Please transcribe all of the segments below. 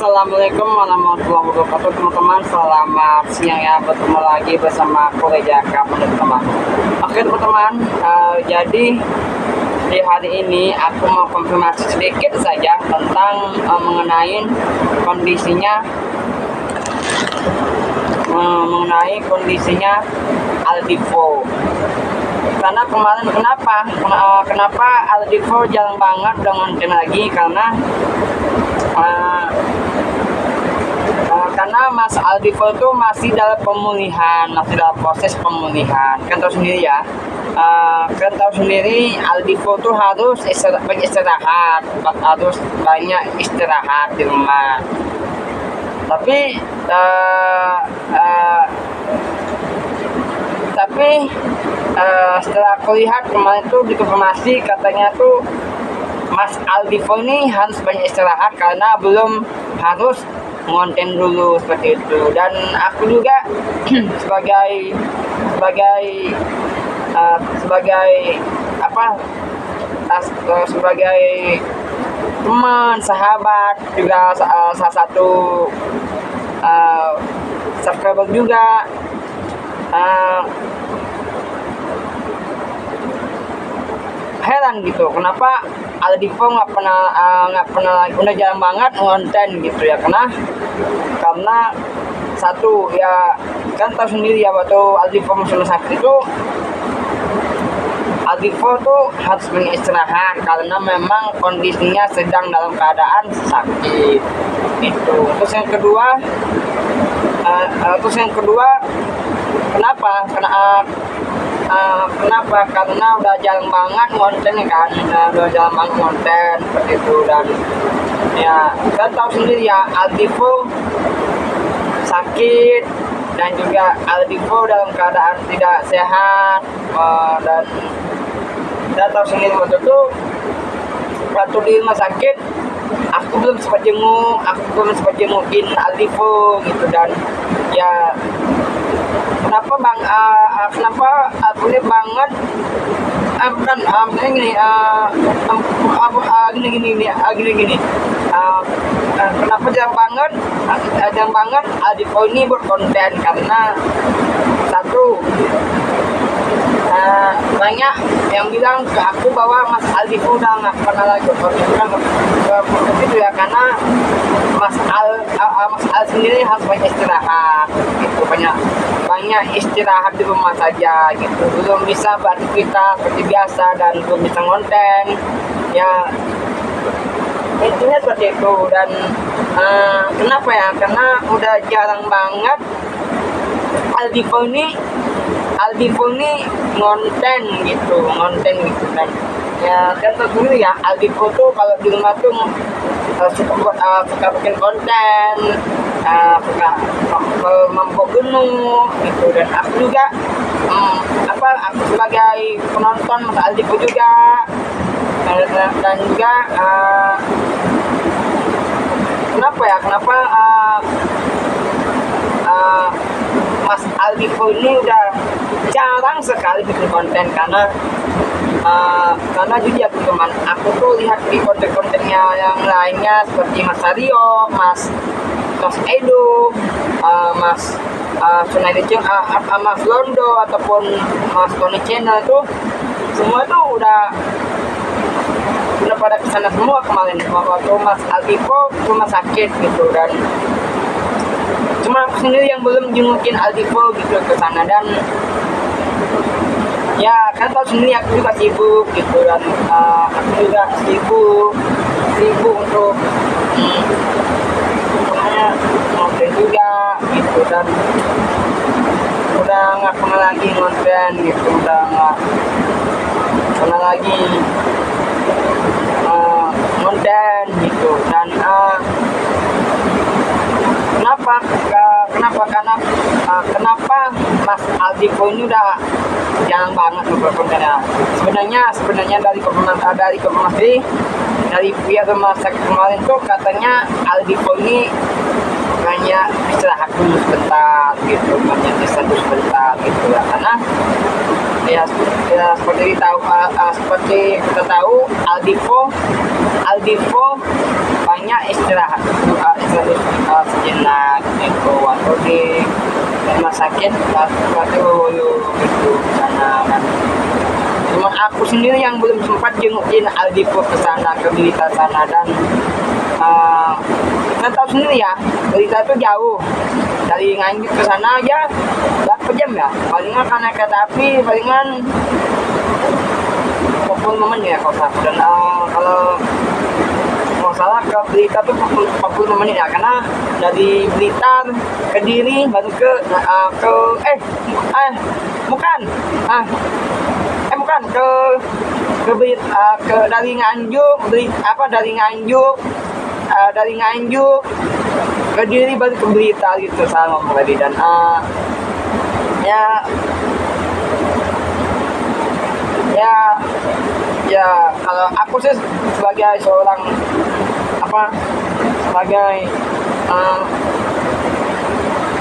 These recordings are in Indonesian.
Assalamualaikum warahmatullahi wabarakatuh teman-teman. Selamat siang ya, bertemu lagi bersama aku Reja teman-teman. Oke teman-teman, jadi di hari ini aku mau konfirmasi sedikit saja tentang mengenai kondisinya Aldivo. Karena kemarin kenapa Aldivo jarang banget udah ngonten lagi, karena Mas Aldivo itu masih dalam pemulihan, masih dalam proses pemulihan. Kan tahu sendiri ya, Aldivo tuh harus istirahat, harus banyak istirahat di rumah. Tapi setelah aku lihat kemarin tuh dikonfirmasi, katanya tuh Mas Aldivo ini harus banyak istirahat karena belum harus ngonten dulu seperti itu. Dan aku juga sebagai teman, sahabat, juga salah satu subscriber juga, heran gitu kenapa Aldivo nggak pernah udah jarang banget ngonten gitu ya. Karena satu ya, kan tahu sendiri ya, waktu Aldivo masih sakit itu Aldivo tuh harus beristirahat karena memang kondisinya sedang dalam keadaan sakit itu. Terus yang kedua kenapa? Karena udah jarang banget ngonten kan, seperti itu. Dan ya kita tahu sendiri ya, Aldivo sakit dan juga Aldivo dalam keadaan tidak sehat. Dan kita tahu sendiri waktu di rumah sakit aku belum sempat jengukin Aldivo gitu. Dan ya kenapa boleh banget kenapa jarang banget Aldivo ini berkonten? Karena satu, banyak yang bilang ke aku bahwa Mas Aldivo udah nggak pernah lagi berkonten itu ya, karena Mas Al sendiri harus banyak istirahat gitu, banyak istirahat di rumah saja gitu, belum bisa beraktivitas seperti biasa dan belum bisa ngonten ya, intinya seperti itu. Dan kenapa ya, karena udah jarang banget Aldivo ini ngonten gitu. Dan ya kan tentu ya, Aldivo tuh kalau di rumah tuh suka bikin konten, suka membawa gunung gitu. Dan aku juga aku sebagai penonton Mas Aldivo juga, dan juga kenapa Mas Aldivo ini udah jarang sekali bikin konten, karena jujur teman, aku tuh lihat di konten-kontennya yang lainnya seperti Mas Aryo, Mas Edo, Mas Sunai Mas Londo, ataupun Mas Tony Channel tuh, semua tuh udah pada kesana semua kemarin waktu Mas Aldivo rumah sakit gitu. Dan cuma aku sendiri yang belum jengukin Aldivo gitu ke sana. Dan ya kan tahu sendiri aku juga sibuk gitu. Dan aku juga sibuk untuk ngonten juga gitu. Dan udah nggak pernah lagi ngonten gitu, udah nggak pernah lagi ngonten gitu. Dan kenapa Mas Aldivo ini udah jarang banget berkonten ya? Sebenarnya dari konfirmasi dari pihak rumah sakit kemarin tuh, katanya Aldivo ini banyak istirahat dulu sebentar gitu, ya. Karena ya seperti kita tahu Aldivo banyak istirahat sejenak itu waktu di rumah sakit waktu itu sana. Dan cuma aku sendiri yang belum sempat jengukin Aldipo ke sana, ke Blitar sana. Dan kita tahu sendiri ya, Blitar itu jauh dari Nganjuk ke sana aja berapa jam ya, palingan karena kereta api palingan 45 menit ya kalau salah. Dan kalau nggak salah ke Blitar tuh 45 menit ya, karena dari Blitar ke Kediri baru bukan ke dari Nganjuk dari Nganjuk ke Kediri baru ke Blitar gitu sama tadi. Dan ya kalau aku sih sebagai seorang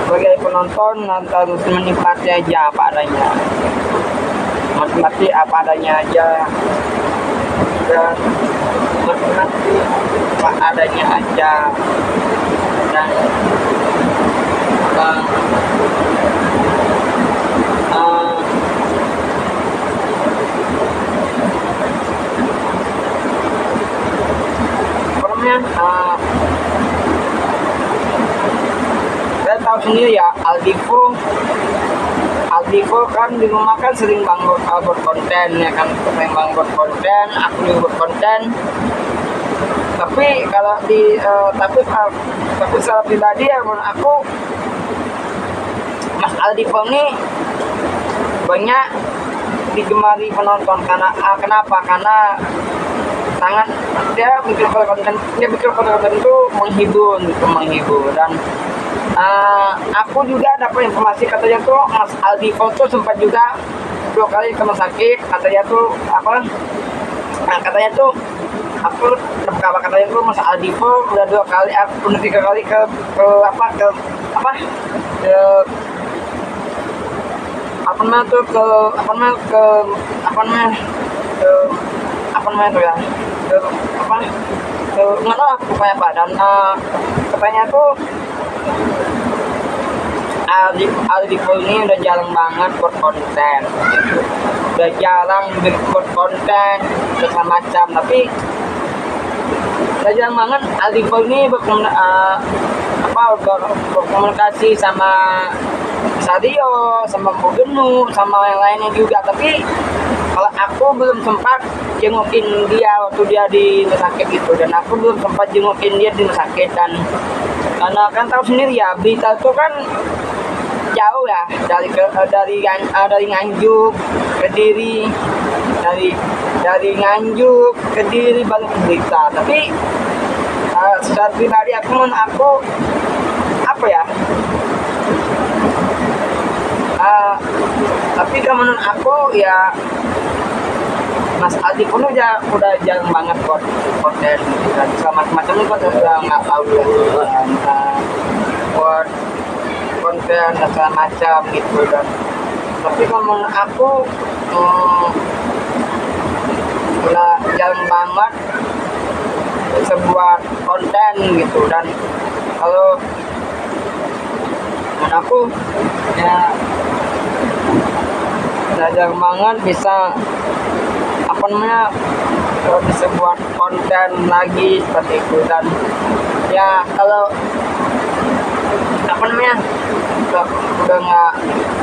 sebagai penonton harus menikmati aja apa adanya, menikmati apa adanya aja, dan menikmati apa adanya aja. Dan saya tahu sendiri ya, Aldipo kan di rumah kan sering banget berkonten ya kan, sering banget berkonten, aku juga berkonten. Tapi kalau tapi secara pribadi ya, menurut aku Mas Aldipo ini banyak digemari penonton karena kenapa? Karena sangat dia bikin konten itu menghibur. Dan aku juga dapat informasi katanya tuh Mas Aldipo tuh sempat juga 2 kali ke rumah sakit, katanya tuh katanya tuh Mas Aldipo udah 2 kali, udah 3 kali ke nggak tahu pokoknya apa. Dan katanya tuh Aldipo ini udah jarang banget berkonten, udah jarang berkonten segala macam. Tapi udah jarang banget Aldipo ini berkomunikasi sama Sadio, sama Gubernur, sama yang lainnya juga. Tapi kalau aku belum sempat jengukin dia waktu dia di rumah sakit itu, dan aku belum sempat jengukin dia di rumah sakit. Dan karena kan tahu sendiri ya, Blitar itu kan jauh ya, dari Nganjuk ke Kediri, dari Nganjuk ke Kediri baru ke Blitar. Tapi secara pribadi aku apa ya, tapi kalau menurut aku ya Mas Aldipo udah jarang banget konten dan macam-macam itu udah nggak tahu buat konten dan segala macam gitu. Dan tapi kalau menurut aku udah jarang banget sebuah konten gitu. Dan kalau menurut aku ya udah jarang banget bisa bisa buat konten lagi seperti itu. Dan ya kalau udah nggak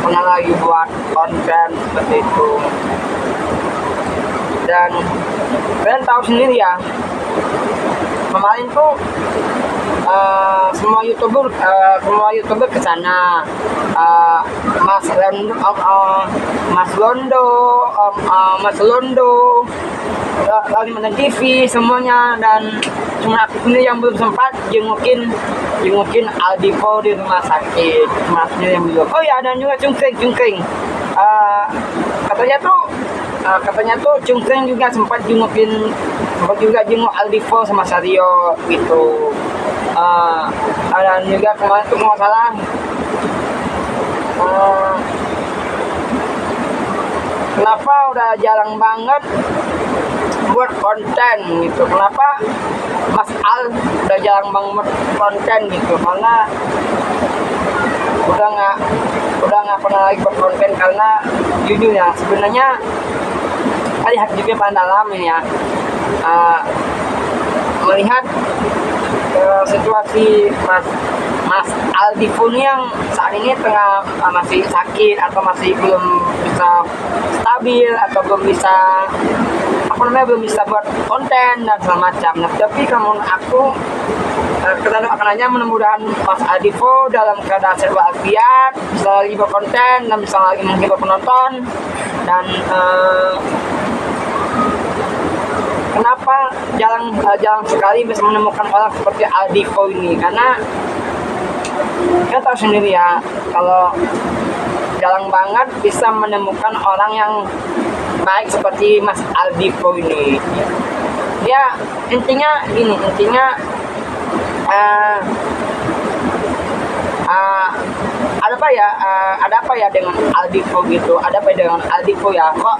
pernah lagi buat konten seperti itu. Dan kalian tahu sendiri ya, kemarin tuh semua youtuber ke sana, Mas Londo, Kalimantan TV semuanya. Dan cuma aku sendiri yang belum sempat jengukin Aldipo di rumah sakit, cuma aku sendiri yang belum. Oh ya, dan juga Cungkring. Katanya tuh Cungkring juga sempat jenguk Aldipo sama Sadio gitu. Dan juga kemarin tuh nggak salah kenapa udah jarang banget buat konten gitu. Kenapa Mas Al udah jarang banget konten gitu, karena udah nggak pernah lagi berkonten. Karena jujur ya, sebenarnya lihat juga pada dalam ini ya, melihat situasi Mas Aldi pun yang saat ini tengah masih sakit atau masih belum bisa stabil atau belum bisa belum bisa buat konten dan segala macam. Nah, tapi kalau aku kita doakan aja mudah-mudahan Mas Aldivo dalam keadaan sehat walafiat, bisa lagi berkonten dan bisa lagi menghibur penonton. Dan kenapa jarang sekali bisa menemukan orang seperti Aldivo ini, karena kita tahu sendiri ya, kalau jarang banget bisa menemukan orang yang baik seperti Mas Aldivo ini. Ya intinya gini, ada apa ya dengan Aldivo gitu, ada apa dengan Aldivo ya, kok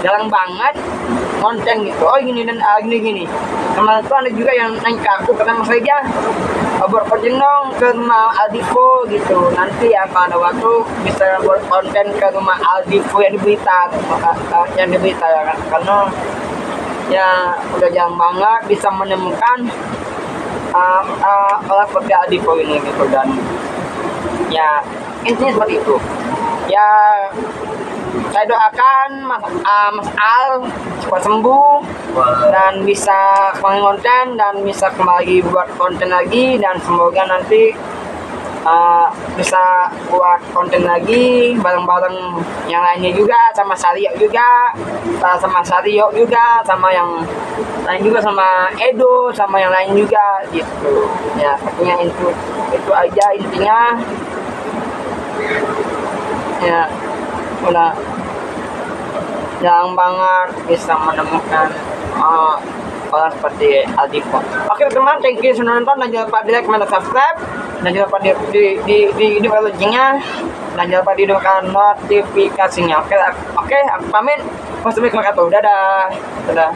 jarang banget konten gitu. Oh gini dan gini. Kemarin tuh ada juga yang nanya ke aku, kata Mas Reja, berkonten dong ke rumah Aldivo gitu. Nanti ya kalau ada waktu bisa buat konten ke rumah Aldivo yang di Blitar, ya kan? Karena ya udah jarang banget bisa menemukan orang seperti Aldivo ini gitu. Dan ya intinya seperti itu ya, saya doakan Mas Al cepat sembuh dan bisa kembali konten dan bisa kembali buat konten lagi. Dan semoga nanti bisa buat konten lagi bareng-bareng yang lainnya juga, sama Sario juga, sama yang lain juga, sama Edo, sama yang lain juga gitu ya. Artinya itu aja intinya ya. Udah jarang banget bisa menemukan orang seperti Aldivo. Oke teman, thank you sudah nonton, dan jangan lupa di like, comment, subscribe, dan jangan lupa di loncengnya, dan jangan lupa dihidupkan notifikasinya. Oke, aku pamit. Wassalamualaikum warahmatullahi wabarakatuh. Dadah.